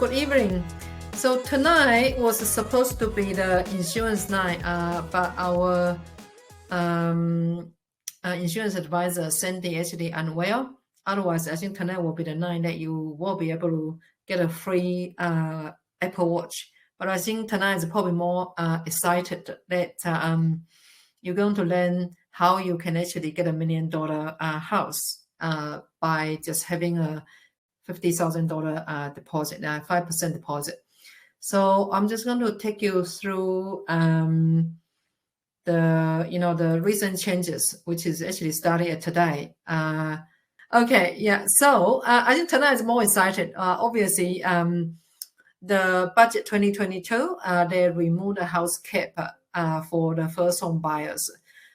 Good evening. So tonight was supposed to be the insurance night, but our insurance advisor Sandy actually unwell. Otherwise, I think tonight will be the night that you will be able to get a free Apple Watch. But I think tonight is probably more excited that you're going to learn how you can actually get $1 million house by just having a $50,000 deposit, 5% deposit. So I'm just going to take you through the recent changes, which is actually starting today. Okay, yeah. So I think tonight is more excited. Obviously, the budget 2022, they removed the house cap for the first home buyers.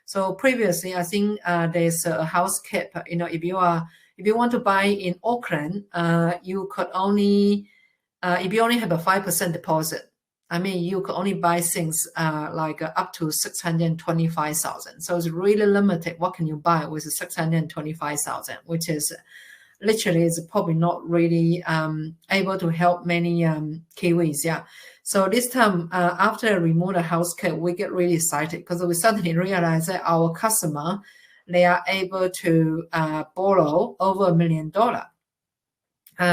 So previously, I think there's a house cap. If you want to buy in Auckland, you could only, if you only have a 5% deposit, I mean, you could only buy things like up to 625,000. So it's really limited. What can you buy with 625,000, which is literally is probably not really able to help many Kiwis. Yeah. So this time after I remove the house cap, we get really excited because we suddenly realize that our customer, they are able to borrow over $1 million.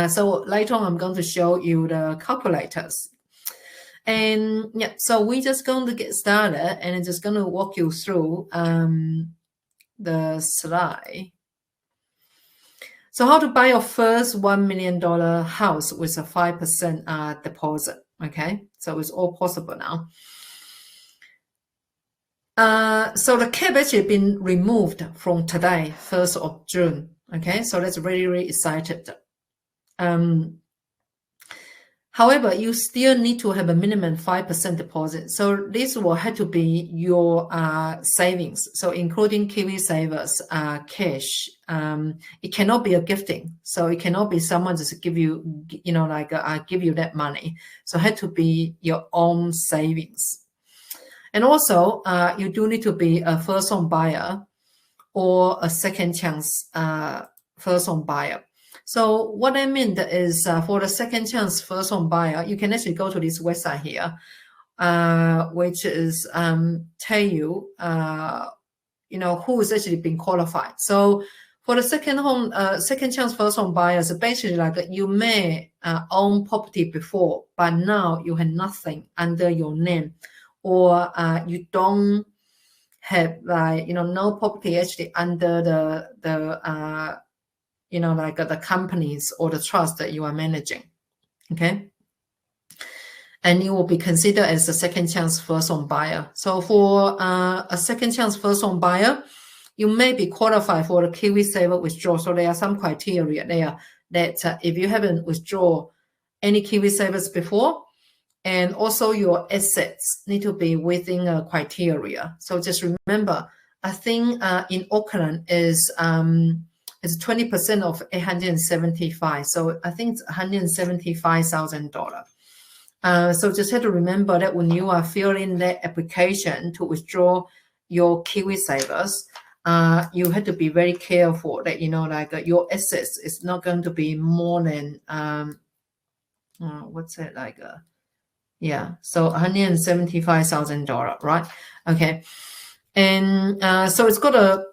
So later on, I'm going to show you the calculators. And yeah, so we're just going to get started and I'm just going to walk you through the slide. So how to buy your first $1 million house with a 5% deposit, okay? So it's all possible now. So the cap actually been removed from today, 1st of June. Okay, so that's really, really excited. However, you still need to have a minimum 5% deposit. So this will have to be your savings. So including Kiwi Savers, cash. It cannot be a gifting. So it cannot be someone just give you, give you that money. So it had to be your own savings. And also, you do need to be a first home buyer or a second chance first home buyer. So what I mean is for the second chance first home buyer, you can actually go to this website here, which is tell you, who is actually being qualified. So for the second chance first home buyers, basically like you may own property before, but now you have nothing under your name. Or you don't have no property actually under the companies or the trust that you are managing, okay? And you will be considered as a second chance first home buyer. So for a second chance first home buyer, you may be qualified for the Kiwi Saver withdrawal. So there are some criteria there that if you haven't withdrawn any Kiwi Savers before, and also your assets need to be within a criteria. So just remember, I think in Auckland is 20% of 875. So I think it's $175,000. So just have to remember that when you are filling that application to withdraw your Kiwi Savers, you have to be very careful that your assets is not going to be more than so $175,000, right? Okay. And so it's got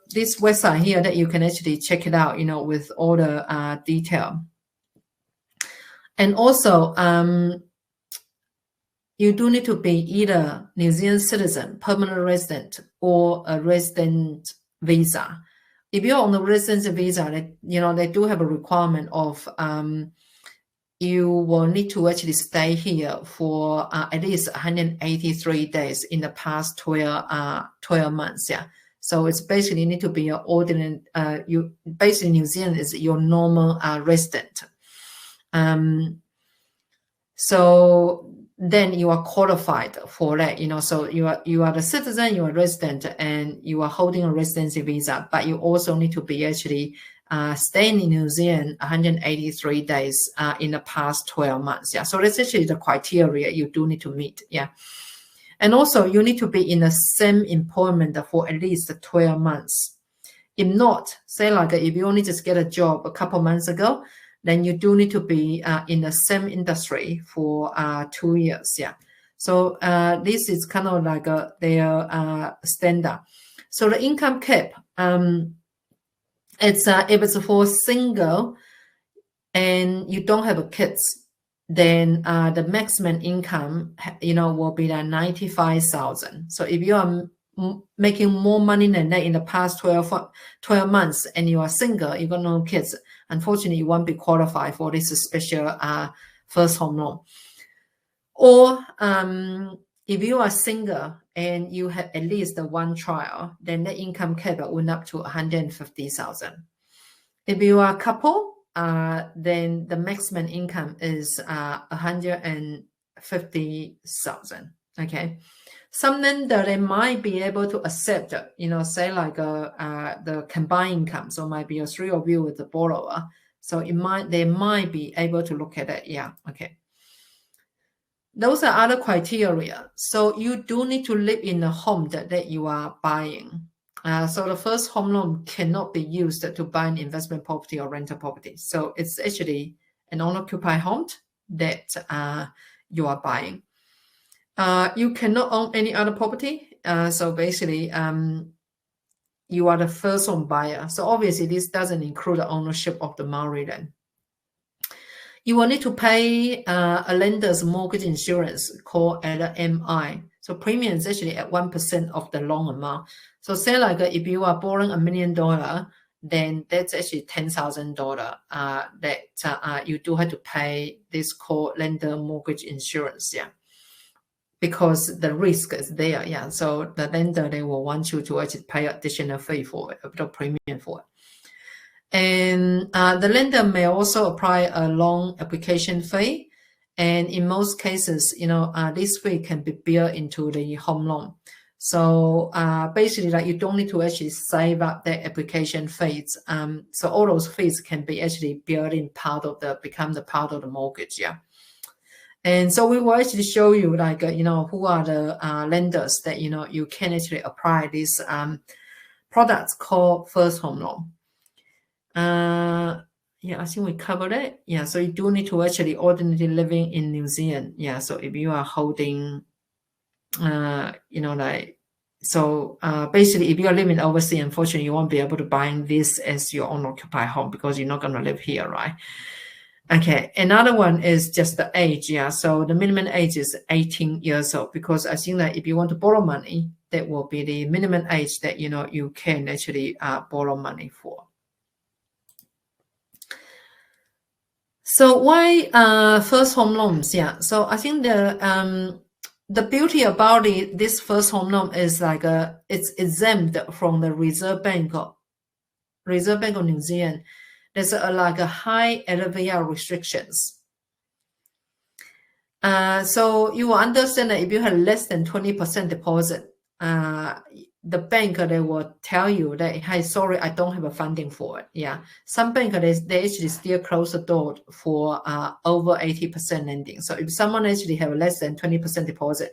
this website here that you can actually check it out, with all the detail. And also, you do need to be either New Zealand citizen, permanent resident, or a resident visa. If you're on the residence visa, they do have a requirement of you will need to actually stay here for at least 183 days in the past 12 months. Yeah. So it's basically need to be your ordinary, basically New Zealand is your normal resident. So then you are qualified for that, so you are the citizen, you are a resident, and you are holding a residency visa, but you also need to be actually staying in New Zealand 183 days in the past 12 months. Yeah, so that's actually the criteria you do need to meet. Yeah, and also you need to be in the same employment for at least 12 months. If not, say like if you only just get a job a couple months ago, then you do need to be in the same industry for 2 years. Yeah. So this is kind of like their standard. So the income cap, it's if it's for single and you don't have kids, then the maximum income, will be like 95,000. So if you are making more money than that in the past 12 months and you are single, you got no kids, unfortunately, you won't be qualified for this special first home loan. Or if you are single and you have at least one child, then the income cap went up to 150,000. If you are a couple, then the maximum income is 150,000. Okay. Some lender, they might be able to accept, say like the combined income. So it might be a 3 of you with the borrower. So they might be able to look at it. Yeah. Okay. Those are other criteria. So you do need to live in the home that you are buying. So the first home loan cannot be used to buy an investment property or rental property. So it's actually an owner-occupied home that you are buying. You cannot own any other property. So basically, you are the first home buyer. So obviously, this doesn't include the ownership of the Maori land. You will need to pay a lender's mortgage insurance called LMI. So premium is actually at 1% of the loan amount. So say like if you are borrowing $1 million, then that's actually $10,000 that you do have to pay this called lender mortgage insurance. Yeah. Because the risk is there. Yeah. So the lender, they will want you to actually pay additional fee for it, the premium for it. And the lender may also apply a loan application fee. And in most cases, this fee can be built into the home loan. So basically, like you don't need to actually save up the application fees. So all those fees can be actually built in become the part of the mortgage. Yeah. And so we will actually show you like, who are the lenders that, you can actually apply these products called first home loan. Yeah, I think we covered it. Yeah, so you do need to actually ordinarily living in New Zealand. Yeah, so if you are holding, basically if you are living overseas, unfortunately, you won't be able to buy this as your own occupied home because you're not going to live here, right? Okay, another one is just the age. Yeah, so the minimum age is 18 years old because I think that if you want to borrow money, that will be the minimum age that, you can actually borrow money for. So why first home loans? Yeah, so I think the beauty about this first home loan is like it's exempt from the Reserve Bank of New Zealand. There's like a high LVR restrictions. So you will understand that if you have less than 20% deposit, the bank, they will tell you that, hey, sorry, I don't have a funding for it. Yeah. Some bank, they actually still close the door for over 80% lending. So if someone actually have less than 20% deposit,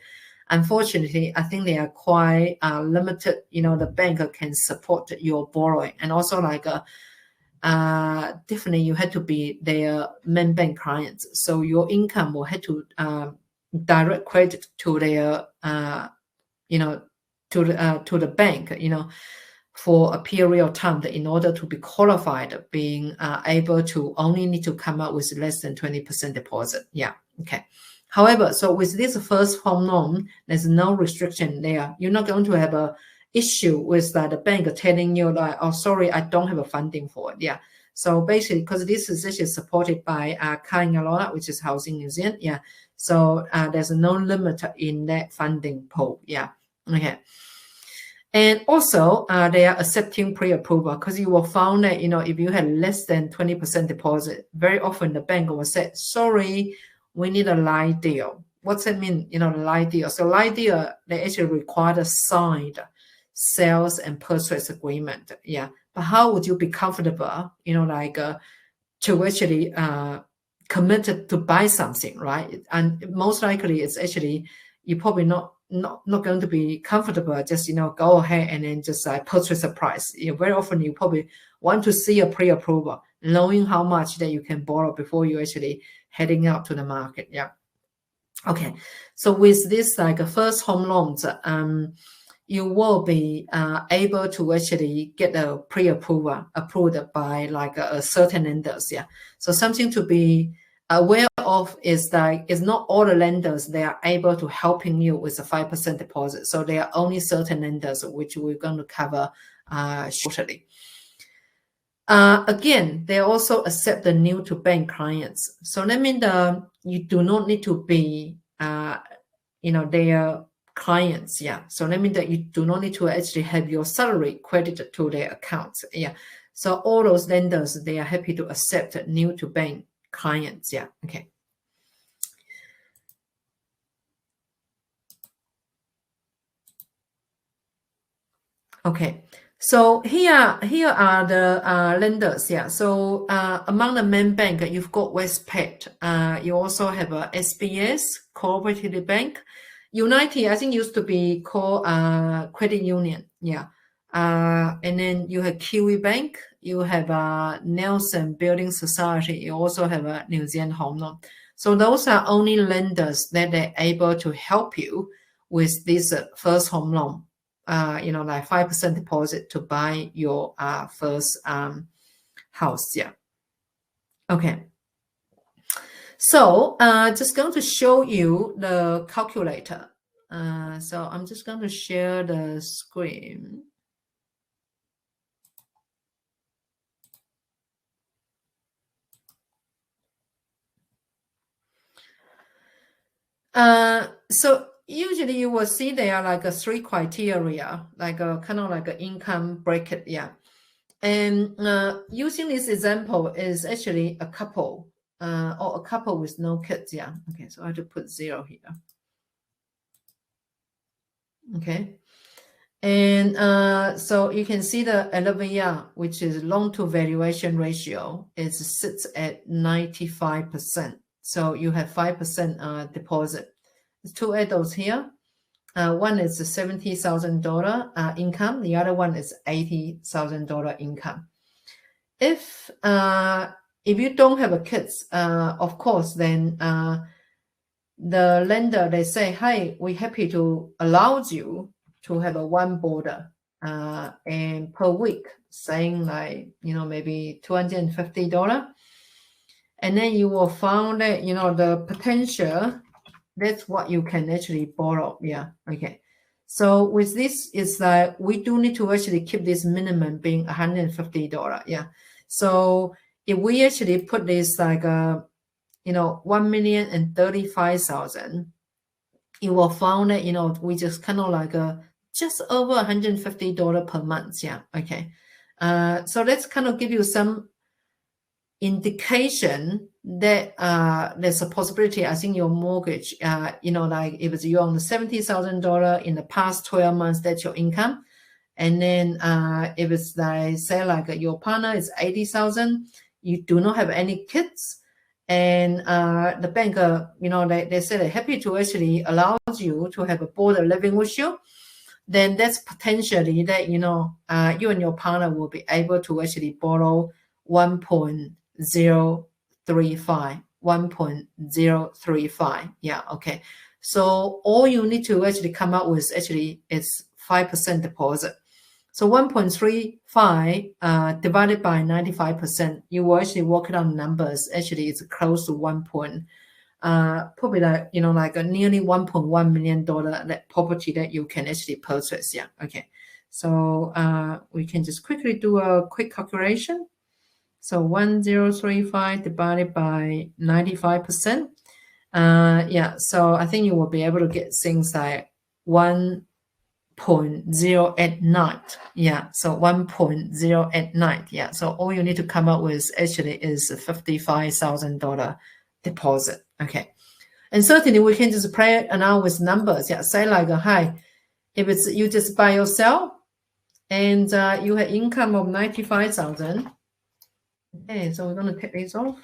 unfortunately, I think they are quite limited. The bank can support your borrowing. And also like definitely you had to be their main bank clients. So your income will have to direct credit to their, to the bank, for a period of time in order to be qualified, being able to only need to come up with less than 20% deposit. Yeah. Okay. However, so with this first home loan, there's no restriction there. You're not going to have a issue with the bank telling you like, oh, sorry, I don't have a funding for it. Yeah. So basically, because this is actually supported by Kaingalora, which is Housing New Zealand. Yeah. So there's no limit in that funding pool. Yeah. Okay. And also, they are accepting pre-approval because you will find that, if you have less than 20% deposit, very often the bank will say, sorry, we need a live deal. What's that mean? The live deal. So live deal, they actually require a signed sales and purchase agreement. Yeah. But how would you be comfortable, to actually committed to buy something, right? And most likely it's actually, you're probably not going to be comfortable just go ahead and then just purchase a price. Very often you probably want to see a pre-approval. knowing how much that you can borrow before you actually heading out to the market. Yeah. Okay. So with this like a first home loans, you will be able to actually get a pre-approval approved by like a certain lenders. Yeah. So something to be aware of is that it's not all the lenders they are able to helping you with a 5% deposit. So there are only certain lenders which we're going to cover shortly. Again, they also accept the new to bank clients. So that means you do not need to be their clients. Yeah. So that means that you do not need to actually have your salary credited to their accounts. Yeah. So all those lenders, they are happy to accept new to bank clients. Yeah. Okay. Okay. So here are the lenders. Yeah. So among the main bank, you've got Westpac. You also have a SBS, Cooperative Bank. United, I think used to be called Credit Union. Yeah. And then you have Kiwi Bank. You have Nelson Building Society. You also have a New Zealand Home Loan. So those are only lenders that they're able to help you with this first home loan. Like 5% deposit to buy your first house. Yeah. Okay. So just going to show you the calculator. So I'm just going to share the screen. So usually you will see there are like a 3 criteria, like a kind of like an income bracket. Yeah. And using this example is actually a couple or a couple with no kids. Yeah. Okay. So I have to put 0 here. Okay. And so you can see the LVR, which is loan to valuation ratio, sits at 95%. So you have 5% deposit. There's 2 adults here. One is $70,000 income. The other one is $80,000 income. If you don't have a kids, of course, then the lender, they say, "Hey, we're happy to allow you to have a one boarder and per week, saying like maybe $250." And then you will find that the potential, that's what you can actually borrow. Yeah. Okay. So with this, it's like we do need to actually keep this minimum being $150. Yeah. So if we actually put this like $1,035,000, you will find that we just kind of like just over $150 per month. Yeah. Okay. So let's kind of give you some indication that there's a possibility. I think your mortgage, like if you're on the $70,000 in the past 12 months, that's your income. And then if it's like say like your partner is 80,000, you do not have any kids, and the bank, they say they're happy to actually allow you to have a boarder living with you, then that's potentially that you and your partner will be able to actually borrow 1.035. Yeah. Okay. So all you need to actually come up with actually is 5% deposit. So 1.35 divided by 95%, you will actually work it on numbers. Actually, it's close to probably like like a nearly $1.1 million that property that you can actually purchase. Yeah. Okay. So we can just quickly do a quick calculation. So 1.035 divided by 95%. Yeah. So I think you will be able to get things like 1.089. Yeah. So 1.089. Yeah. So all you need to come up with actually is a $55,000 deposit. Okay. And certainly we can just play it around with numbers. Yeah. Say like hi, if it's you just by yourself and you have income of 95,000. Okay. So we're going to take these off.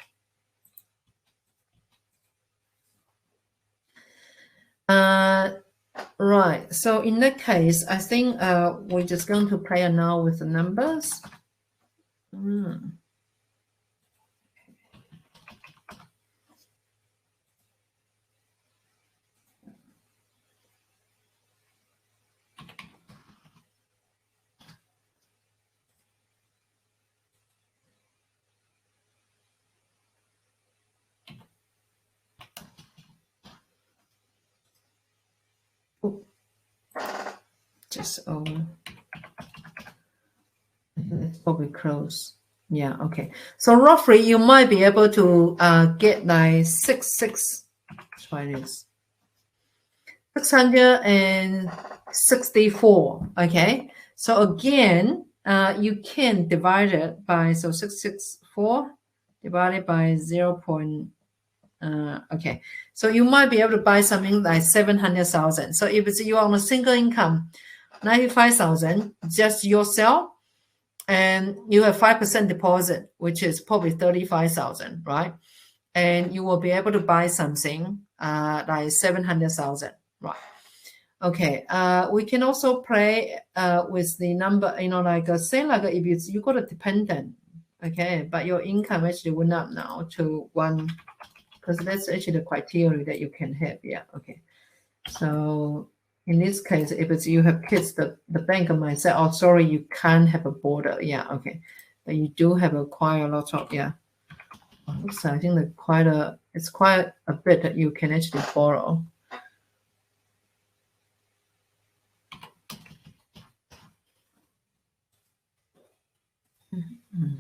Right. So in that case, I think we're just going to play now with the numbers. is over. It's probably close. Yeah, okay. So roughly you might be able to get like 664. Okay. So again, you can divide it by 664 divided by 0. Okay. So you might be able to buy something like 700,000. So if you are on a single income, 95,000, just yourself, and you have 5% deposit, which is probably 35,000, right? And you will be able to buy something like 700,000, right? Okay. We can also play with the number, like say like if you got a dependent, okay, but your income actually went up now to 1, because that's actually the criteria that you can have. Yeah. Okay. So in this case, if it's you have kids, the bank might say, oh, sorry, you can't have a border. Yeah, okay. But you do have quite a lot of, yeah. So I think that it's quite a bit that you can actually borrow. Mm-hmm.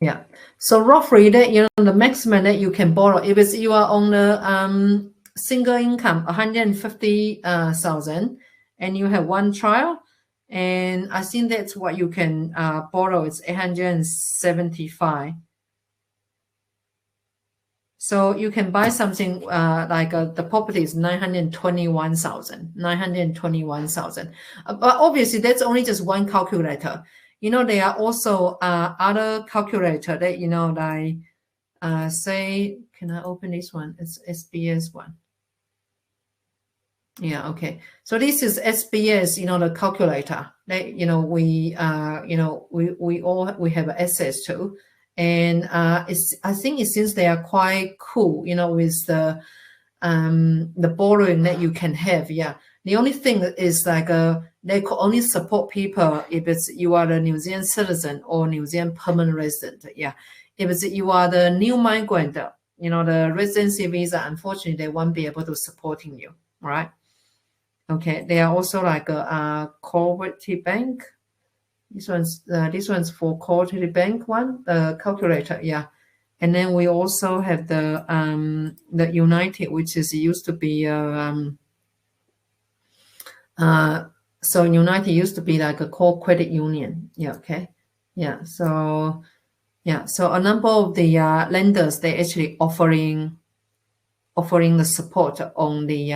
Yeah. So roughly that the maximum that you can borrow, if it's you are on the single income 150,000 and you have one child, and I think that's what you can borrow. It's 875. So you can buy something like the property is 921,000. But obviously that's only just one calculator. There are also other calculator that like say, can I open this one? It's SBS one. Yeah, okay. So this is SBS, the calculator that we have access to. And I think since they are quite cool, with the borrowing that you can have. Yeah. The only thing is like they could only support people if you are a New Zealand citizen or New Zealand permanent resident. Yeah. If you are the new migrant, the residency visa, unfortunately, they won't be able to supporting you. Right. Okay. They are also like a cooperative bank. This one's for cooperative bank one, the calculator. Yeah. And then we also have the United, which is used to be so United used to be like a core credit union. Yeah, okay. Yeah. So a number of the lenders, they actually offering the support on the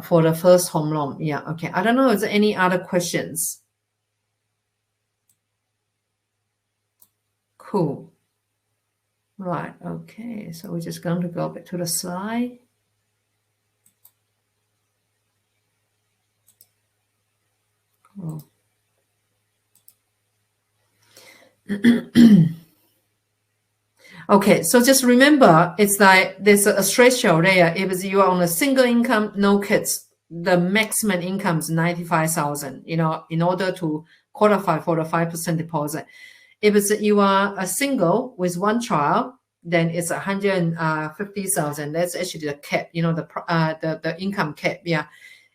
for the first home loan. Yeah, okay. I don't know, is there any other questions? Cool. Right, okay. So we're just going to go back to the slide. Cool. Okay, so just remember, it's like there's a threshold there. If you are on a single income, no kids, the maximum income is 95,000, in order to qualify for the 5% deposit. If you are a single with one child, then it's 150,000. That's actually the cap, the income cap. Yeah.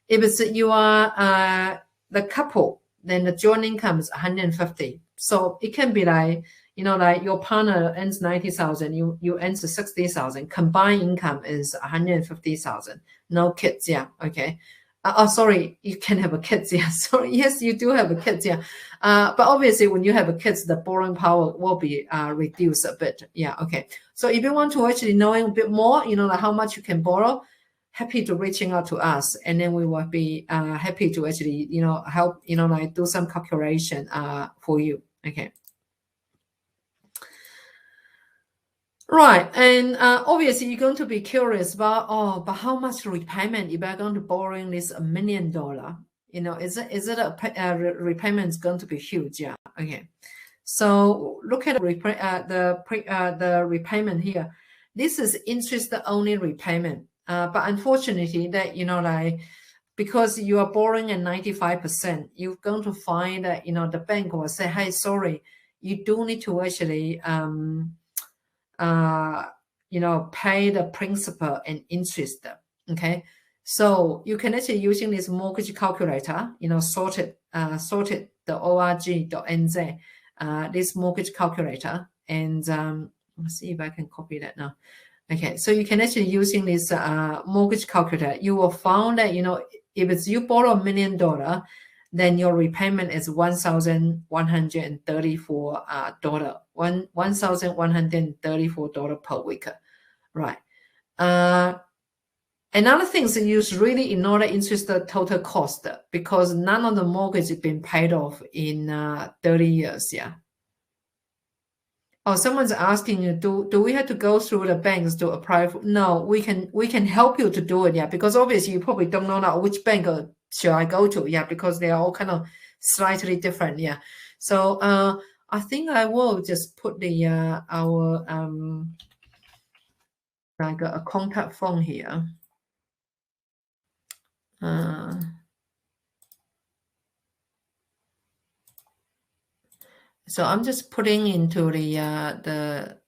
If you are the couple, then the joint income is 150. So it can be like, like your partner earns 90,000, you earn 60,000. Combined income is 150,000. No kids. Yeah. Okay. Sorry, you can have a kids. Yeah. Sorry. Yes, you do have a kids. Yeah. But obviously when you have a kids, the borrowing power will be reduced a bit. Yeah. Okay. So if you want to actually knowing a bit more, like how much you can borrow, happy to reaching out to us, and then we will be happy to actually, help, like do some calculation for you. Okay. Right, and obviously you're going to be curious about, but how much repayment if I'm going to borrowing this $1 million? Is it a repayment is going to be huge? Yeah. Okay. So look at the repayment here. This is interest only repayment, but unfortunately that like because you are borrowing at 95%, you're going to find that, the bank will say, hey, sorry, you do need to actually, pay the principal and interest. Okay. So you can actually using this mortgage calculator, sorted the org.nz, this mortgage calculator. And let's see if I can copy that now. Okay, so you can actually using this mortgage calculator, you will find that, if it's you borrow $1 million, then your repayment is $1,134, $1,134 per week, right? Another thing is you really ignore the interest total cost, because none of the mortgage has been paid off in 30 years, yeah. Oh, someone's asking you, do we have to go through the banks to apply for? No, we can help you to do it, yeah, because obviously you probably don't know now which bank should I go to, yeah, because they are all kind of slightly different, yeah. So I think I will just put the our like a contact phone here. So I'm just putting into the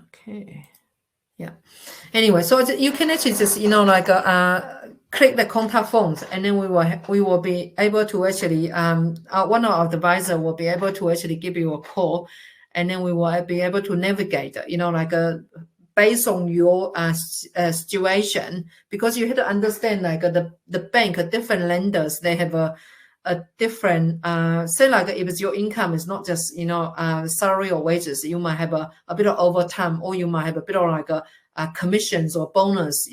okay, yeah. Anyway, so you can actually just click the contact phones, and then we will be able to actually one of our advisor will be able to actually give you a call, and then we will be able to navigate, based on your situation, because you have to understand the bank, different lenders, they have a different say if it's your income is not just salary or wages, you might have a bit of overtime, or you might have a bit of commissions or bonus,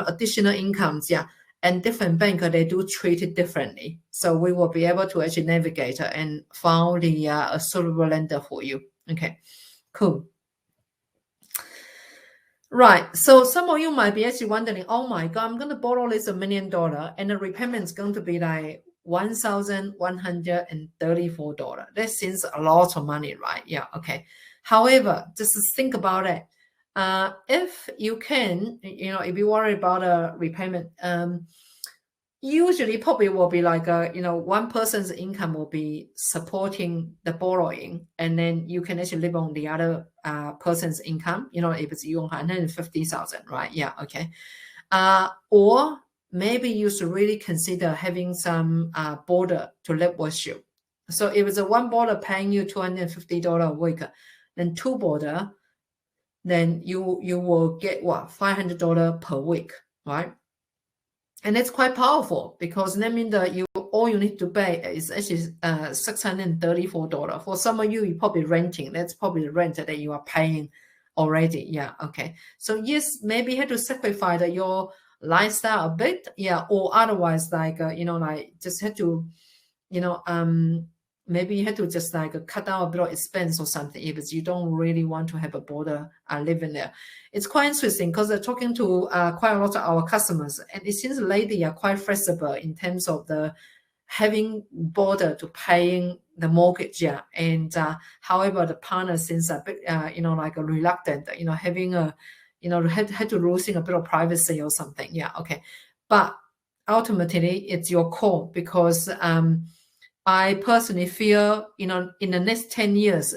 additional incomes, yeah. And different bank, they do treat it differently. So we will be able to actually navigate and find a suitable lender for you. Okay, cool. Right. So some of you might be actually wondering, oh my God, I'm going to borrow this $1 million, and the repayment is going to be like $1,134. That seems a lot of money, right? Yeah. Okay. However, just think about it. If you can, if you worry about a repayment, usually probably will be like one person's income will be supporting the borrowing, and then you can actually live on the other person's income, if it's you 150,000, right? Yeah. Okay. Or maybe you should really consider having some border to live with you. So if it's a one border paying you $250 a week, then two border, then you will get what, $500 per week, right? And it's quite powerful, because that means that all you need to pay is actually $634. For some of you, you're probably renting. That's probably the rent that you are paying already. Yeah. Okay. So yes, maybe you have to sacrifice your lifestyle a bit. Yeah. Or otherwise, just had to, maybe you have to just cut down a bit of expense or something, if you don't really want to have a border living there. It's quite interesting, because they're talking to quite a lot of our customers, and it seems lately are quite flexible in terms of the having border to paying the mortgage. Yeah. And however, the partner seems a bit reluctant, having a had to losing a bit of privacy or something. Yeah. Okay. But ultimately it's your call, because I personally feel, in the next 10 years,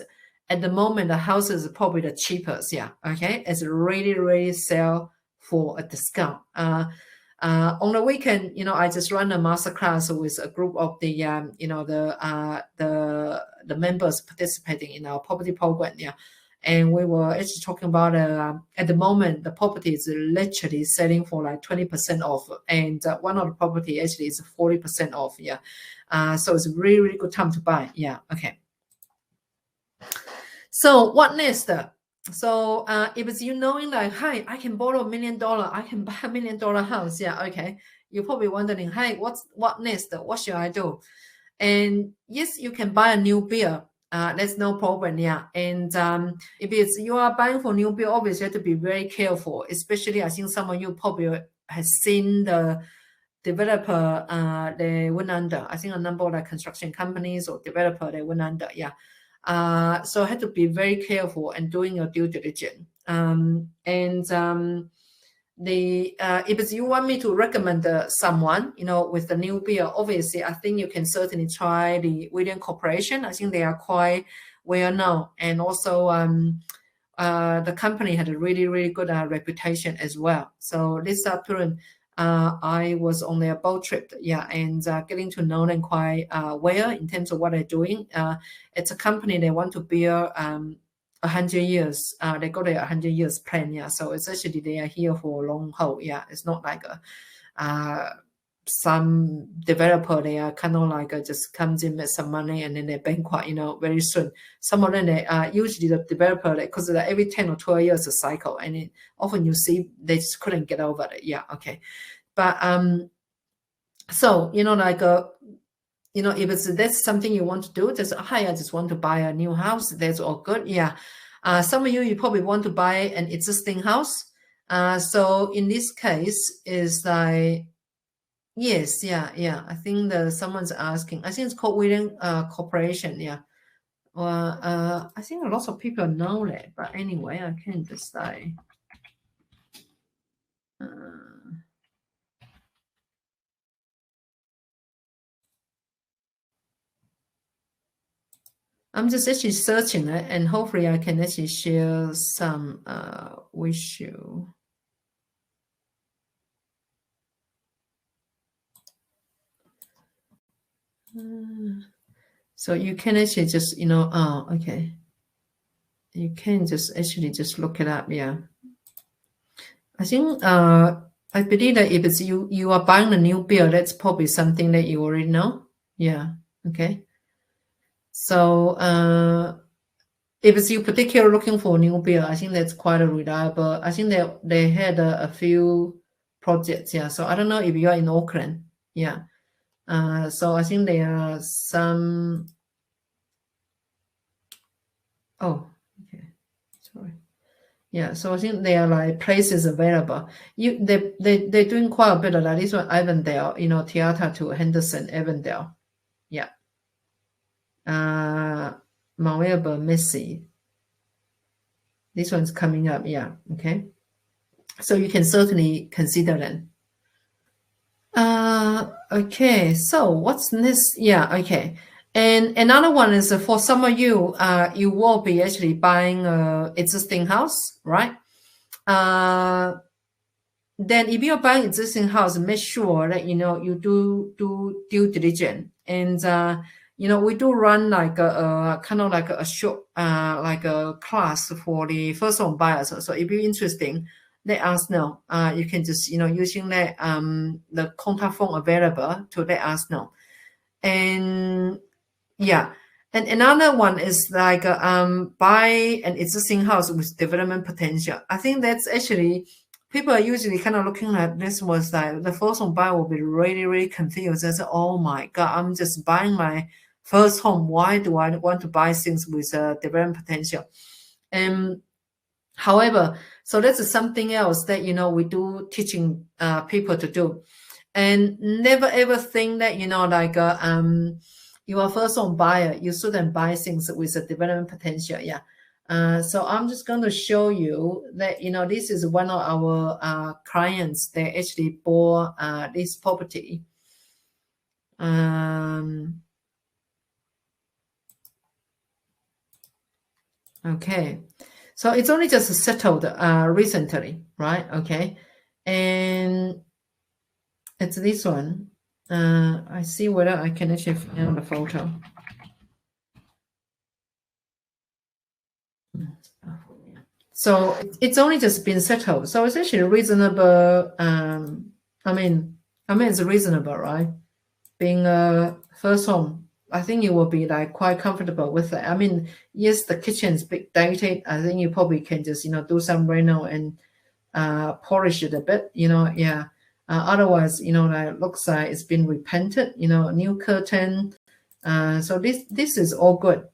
at the moment, the house is probably the cheapest. Yeah. Okay. It's really, really sell for a discount. On the weekend, I just run a masterclass with a group of the members participating in our property program. Yeah. And we were actually talking about at the moment, the property is literally selling for like 20% off. And one of the property actually is 40% off. Yeah. So it's a really, really good time to buy. Yeah. Okay. So what next? So if it's you knowing like, hey, I can borrow $1 million, I can buy $1 million house. Yeah. Okay. You're probably wondering, hey, what next? What should I do? And yes, you can buy a new build. That's no problem. Yeah. And if you are buying for new build, obviously you have to be very careful, especially I think some of you probably has seen the developer they went under. I think a number of construction companies or developer they went under. Yeah. So I had to be very careful and doing your due diligence. If you want me to recommend someone, with the new bill, obviously, I think you can certainly try the William Corporation. I think they are quite well known, and also the company had a really, really good reputation as well. So this parent, I was on their boat trip, and getting to know them quite well in terms of what they're doing. It's a company they want to build 100 years. They got a 100 years plan, so it's actually they are here for a long haul. It's not like some developer, they are kind of like just comes in, make some money, and then they bankrupt, very soon. Some of them, they usually the developer, because every 10 or 12 years a cycle, and often you see they just couldn't get over it. Okay. But so if that's something you want to do, just I just want to buy a new house, that's all good. Some of you probably want to buy an existing house. So in this case is like, yes, I think someone's asking. I think it's called William Corporation. Well, I think lots of people know that, but anyway, I can just like. I'm just actually searching it, and hopefully I can actually share some with you. So you can actually just, okay. You can just actually just look it up, I think, I believe that if it's you are buying a new bill, that's probably something that you already know. Okay. So if it's you particularly looking for a new bill, I think that's quite a reliable. I think they had a few projects, so I don't know if you are in Auckland, so I think there are some. Oh, okay, sorry. So I think there are like places available. They're doing quite a bit of that. This one, Avondale, Theatre to Henderson, Avondale, Mount Melbourne, Missy. This one's coming up, okay. So you can certainly consider them. Okay, so what's next? Okay. And another one is for some of you, you will be actually buying an existing house, right? Then if you're buying existing house, make sure that, you do due diligence. And, we do run like a kind of like a short, like a class for the first home buyers. So if you're interested, let us know. You can just, using that, the contact phone available to let us know. And and another one is like buy an existing house with development potential. I think that's actually, people are usually kind of looking at this was like the first home buyer will be really, really confused. They say, oh my God, I'm just buying my first home. Why do I want to buy things with development potential? However, so that's something else that, we do teaching people to do. And never ever think that, like you are first home buyer, you shouldn't buy things with a development potential. So I'm just going to show you that, this is one of our clients. They actually bought this property. Okay. So it's only just settled recently, right? Okay. And it's this one. I see whether I can actually find the photo. So it's only just been settled. So it's actually reasonable. I mean, it's reasonable, right? Being a first home, I think you will be like quite comfortable with it. I mean, yes, the kitchen is big dated. I think you probably can just, do some reno and polish it a bit, otherwise, like looks like it's been repainted, new curtain. So this is all good.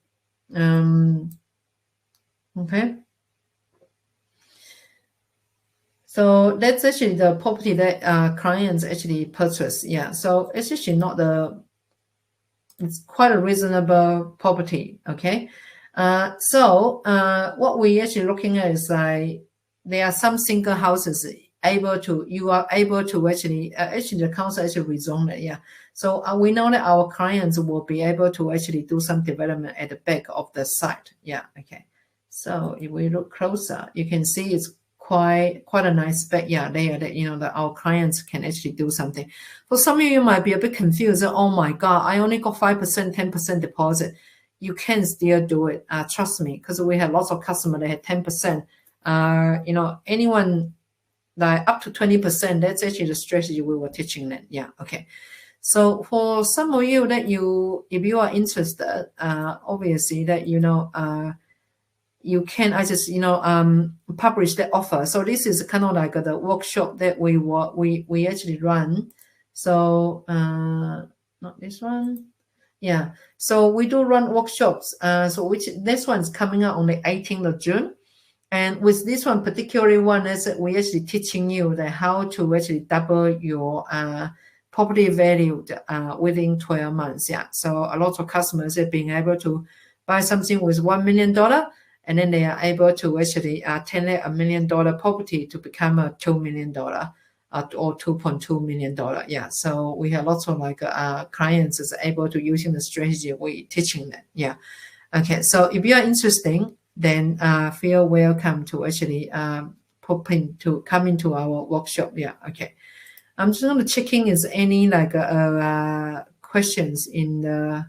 Okay. So that's actually the property that clients actually purchased. So it's actually not it's quite a reasonable property. Okay. What we actually looking at is like there are some single houses you are able to actually the council actually rezoned it, yeah. So we know that our clients will be able to actually do some development at the back of the site, yeah. Okay, so if we look closer, you can see it's quite a nice backyard there that that our clients can actually do something. For some of you might be a bit confused. Oh my God, I only got 5%, 10% deposit. You can still do it. Trust me, because we have lots of customers that had 10%. Anyone like up to 20%, that's actually the strategy we were teaching them. Yeah, okay. So for some of you that if you are interested, obviously that you can just publish the offer. So this is kind of like the workshop that we actually run. So not this one. Yeah, so we do run workshops. So this one's coming out on the 18th of June. And with this one particularly one is that we actually teaching you that how to actually double your property value within 12 months. Yeah, so a lot of customers are being able to buy something with $1 million, and then they are able to actually turn a $1 million property to become a $2 million or $2.2 million. Yeah, so we have lots of like clients is able to using the strategy we teaching them. Yeah, okay. So if you are interested, then feel welcome to actually come into our workshop. Yeah, okay. I'm just going to checking is any like questions in the.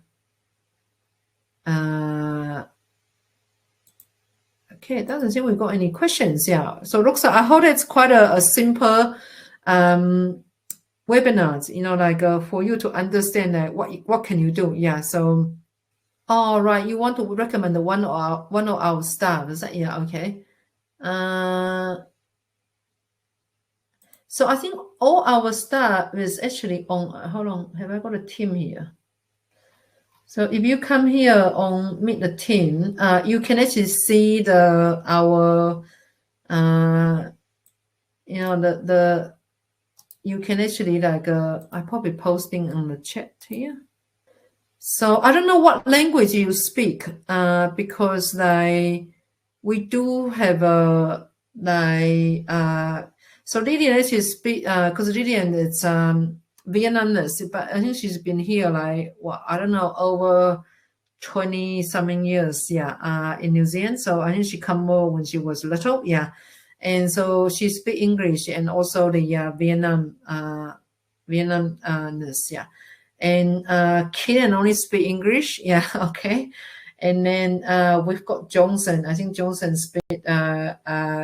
Okay, it doesn't seem we've got any questions. Yeah, so looks like I hope it's quite a simple webinars. Like for you to understand that what can you do. Yeah, so. All right, you want to recommend one of our staff? Is that yeah? Okay. So I think all our staff is actually on. Hold on, have I got a team here? So if you come here on meet the team, you can actually see our you can actually like I probably posting on the chat here. So I don't know what language you speak, because we do have a so Lillian actually speak because Lillian is Vietnamese, but I think she's been here like I don't know, over 20 something years, yeah, in New Zealand. So I think she come over when she was little, yeah, and so she speak English and also the Vietnamese, yeah. And Killian only speak English, yeah, okay. And then we've got Johnson. I think Johnson speak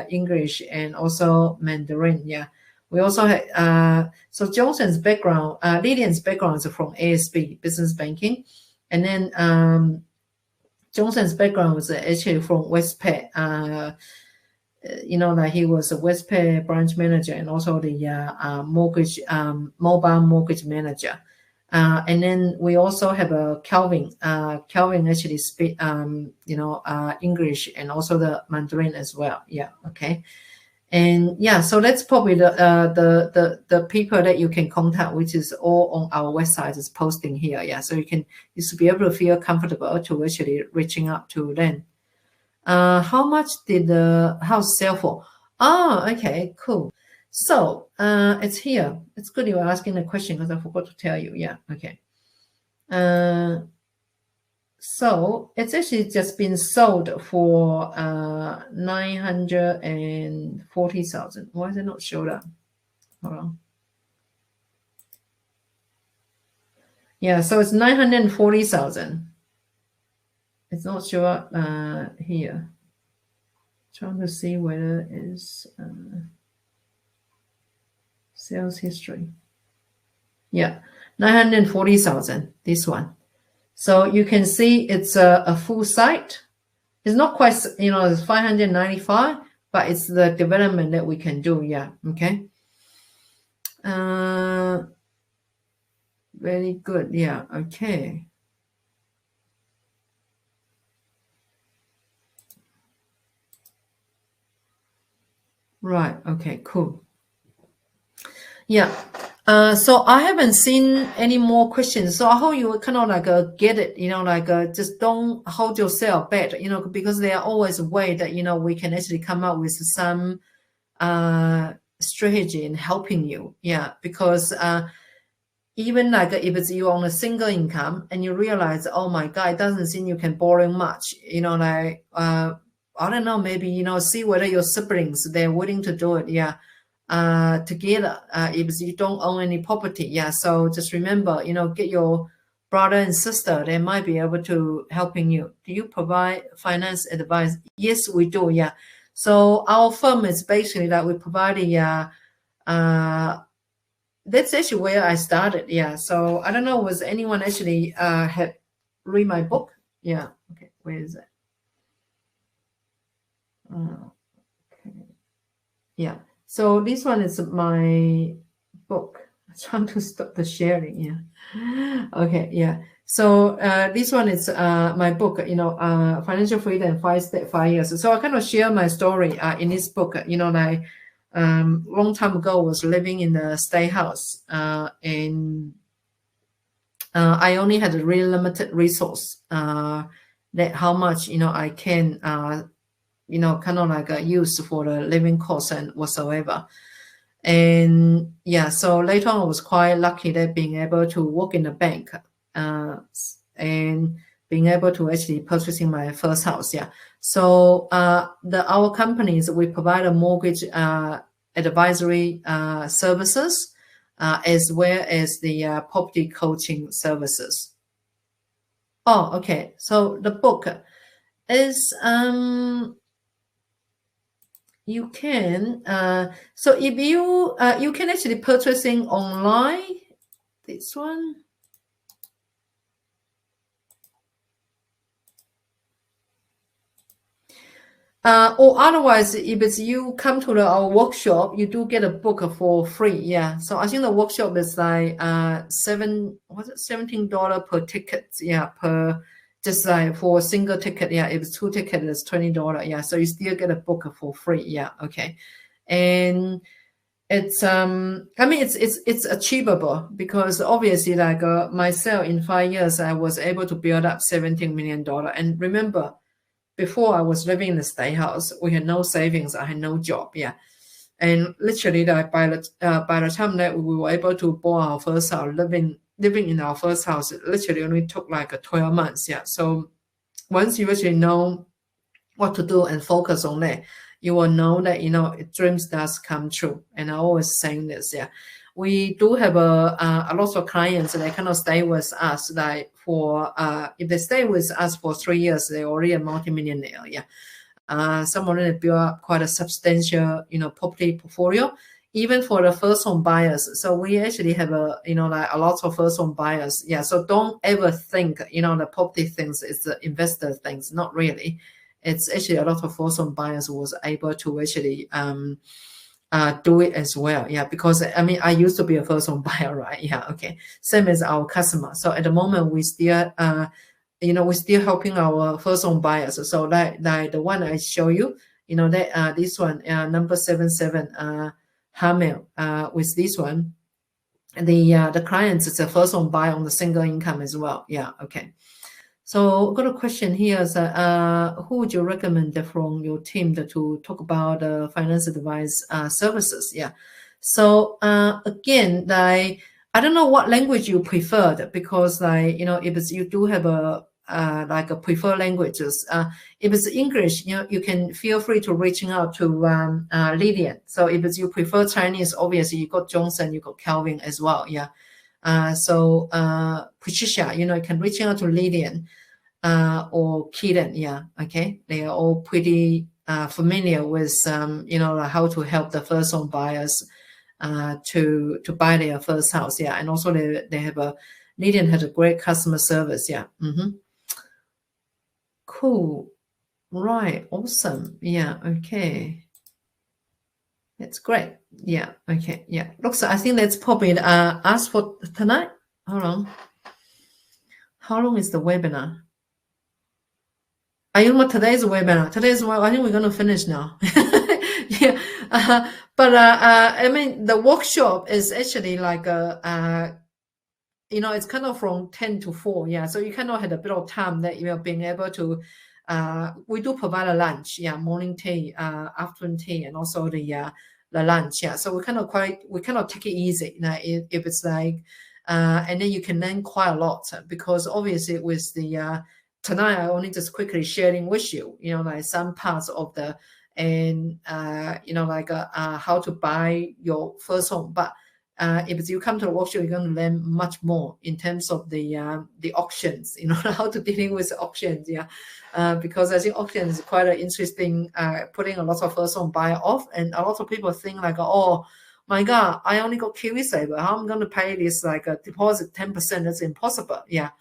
English and also Mandarin, yeah. We also had so Johnson's background, Lillian's background is from ASB, business banking, and then Johnson's background was actually from Westpac. Like he was a Westpac branch manager and also the mortgage mobile mortgage manager. And then we also have a Calvin. Calvin actually speak English and also the Mandarin as well. Yeah, okay. And yeah, so that's probably the people that you can contact, which is all on our website is posting here. Yeah, so you should be able to feel comfortable to actually reaching out to them. How much did the house sell for? Oh, okay, cool. So it's here. It's good you were asking the question because I forgot to tell you. Yeah, okay. So it's actually just been sold for 940,000. Why is it not showed up? Hold on. Yeah, so it's 940,000. It's not sure up here. Trying to see whether it is sales history. Yeah, 940,000. This one. So you can see it's a full site. It's not quite, it's 595, but it's the development that we can do. Yeah. Okay. Very good. Yeah. Okay. Right. Okay. Cool. Yeah. So I haven't seen any more questions. So I hope you kind of like get it, like just don't hold yourself back, because there are always a way that, we can actually come up with some strategy in helping you. Yeah. Because even like if it's you on a single income and you realize, oh my God, it doesn't seem you can borrow much, like I don't know, maybe, see whether your siblings, they're willing to do it. Yeah. Together, if you don't own any property. Yeah. So just remember, get your brother and sister, they might be able to helping you. Do you provide finance advice? Yes, we do. Yeah. So our firm is basically that we provide that's actually where I started. Yeah. So I don't know, was anyone actually had read my book? Yeah. Okay. Where is it? Okay. Yeah. So this one is my book. I'm trying to stop the sharing. Yeah. Okay. Yeah. So this one is my book, Financial Freedom 5 Step 5 Years. So I kind of share my story in this book, like long time ago was living in a stay house and I only had a really limited resource that how much, I can, kind of like use for the living costs and whatsoever. And yeah, so later on I was quite lucky that being able to work in the bank and being able to actually purchasing my first house. Yeah. So our companies, we provide a mortgage advisory services as well as the property coaching services. Oh, okay. So the book is you can so if you can actually purchasing online this one. Or otherwise, if it's you come to our workshop, you do get a book for free. Yeah. So I think the workshop is like $17 per ticket. Yeah, per just like for a single ticket. Yeah, if it's 2 tickets, it's $20. Yeah. So you still get a book for free. Yeah. Okay. And it's I mean it's achievable because obviously like myself in 5 years I was able to build up $17 million. And remember, before I was living in the state house, we had no savings. I had no job. Yeah. And literally that by the time that we were able to buy our first house, living in our first house, it literally only took like 12 months. Yeah. So once you actually know what to do and focus on that, you will know that, dreams does come true. And I always saying this. Yeah. We do have a lot of clients that kind of stay with us like for if they stay with us for 3 years, they're already a multimillionaire. Yeah. Some of them build up quite a substantial, property portfolio, even for the first home buyers. So we actually have like a lot of first home buyers. Yeah. So don't ever think, the property things is the investor things. Not really. It's actually a lot of first home buyers was able to actually do it as well. Yeah, because I mean, I used to be a first home buyer, right? Yeah, okay. Same as our customer. So at the moment, we still, we're still helping our first home buyers. So like the one I show you, that this one, number 77, Hamel, with this one, the clients is a first home buyer on the single income as well. Yeah, okay. So I've got a question here. Is, who would you recommend from your team to talk about finance advice services? Yeah. So again, like I don't know what language you preferred because like if it's you do have a like a preferred languages. If it's English, you can feel free to reaching out to Lillian. So if it's you prefer Chinese, obviously you got Johnson, you got Calvin as well. Yeah. So Patricia, you can reach out to Lillian or Keaton. Yeah, okay. They are all pretty familiar with how to help the first home buyers to buy their first house. Yeah, and also they have Lillian has a great customer service. Yeah. Cool. Right. Awesome. Yeah. Okay. That's great. Yeah. Okay. Yeah. Looks. I think that's probably us for tonight. Hold on. How long is the webinar? I know what today's webinar. I think we're going to finish now. Yeah. But I mean, the workshop is actually like it's kind of from 10 to 4. Yeah. So you kind of had a bit of time that you're being able to, we do provide a lunch. Yeah. Morning tea, afternoon tea, and also the lunch. Yeah. So we kind of take it easy. If it's like, and then you can learn quite a lot because obviously with the, tonight I only just quickly sharing with you, like some parts of the, and, like how to buy your first home. But if you come to the workshop, you're going to learn much more in terms of the auctions, how to dealing with auctions. Yeah. Because I think auctions is quite an interesting, putting a lot of first home buyer off. And a lot of people think like, oh my God, I only got KiwiSaver. How am I going to pay this like a deposit 10%? That's impossible. Yeah.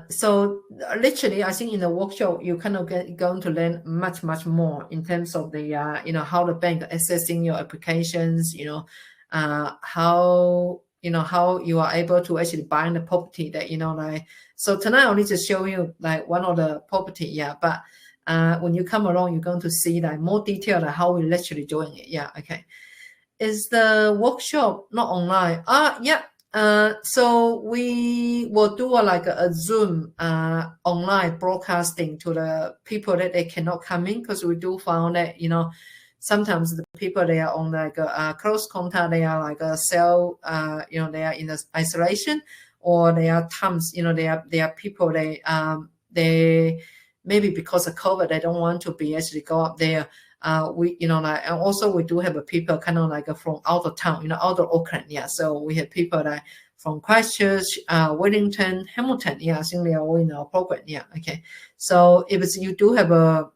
So literally, I think in the workshop, you kind of going to learn much more in terms of the, how the bank assessing your applications, how you are able to actually buy the property that, like, so tonight I'll need to show you like one of the property. Yeah. But when you come along, you're going to see like more detail like how we're literally doing it. Yeah. Okay. Is the workshop not online? Yeah. So we will do like a Zoom online broadcasting to the people that they cannot come in, because we do found that sometimes the people they are on like a close contact, they are like a cell, they are in isolation, or they are times they are people they maybe because of COVID they don't want to be actually go up there. We like, and also we do have a people kind of like from out of town, out of Auckland. Yeah, so we have people that from Christchurch, Wellington, Hamilton. Yeah, I think they are all in our program. Yeah, okay. So if you do have a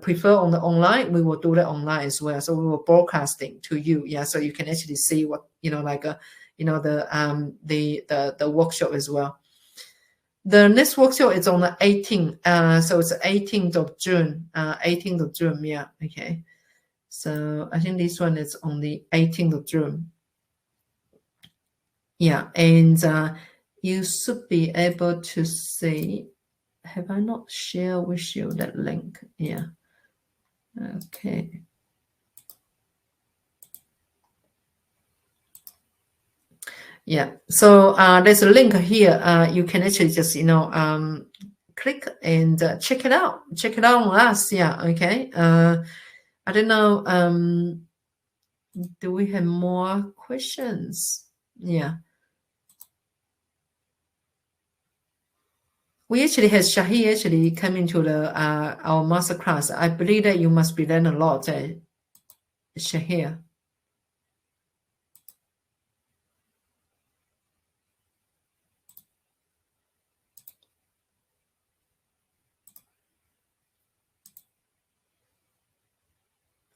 prefer on the online, we will do that online as well. So we will broadcasting to you. Yeah, so you can actually see what like the workshop as well. The next workshop is on the 18th. So it's 18th of June. 18th of June. Yeah. Okay. So I think this one is on the 18th of June. Yeah. And you should be able to see. Have I not shared with you that link? Yeah. Okay. Yeah. So there's a link here. You can actually just click and check it out. Check it out on us. Yeah. Okay. I don't know. Do we have more questions? Yeah. We actually had Shahi actually come into the our masterclass. I believe that you must be learning a lot, Shahir.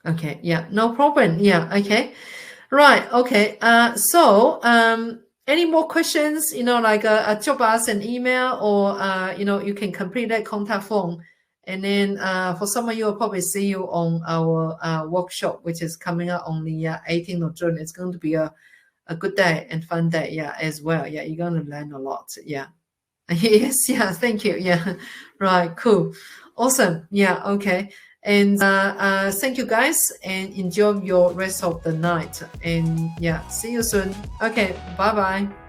Okay, yeah, no problem. Yeah, okay. Right, okay. So any more questions, like drop us an email, or you can complete that contact form. And then for some of you, I'll probably see you on our workshop, which is coming up on the 18th of June. It's going to be a good day and fun day, yeah, as well. Yeah, you're going to learn a lot. Yeah. Yes, yeah, thank you. Yeah, right, cool. Awesome. Yeah, okay. And thank you guys, and enjoy your rest of the night. And yeah, see you soon. Okay, bye-bye.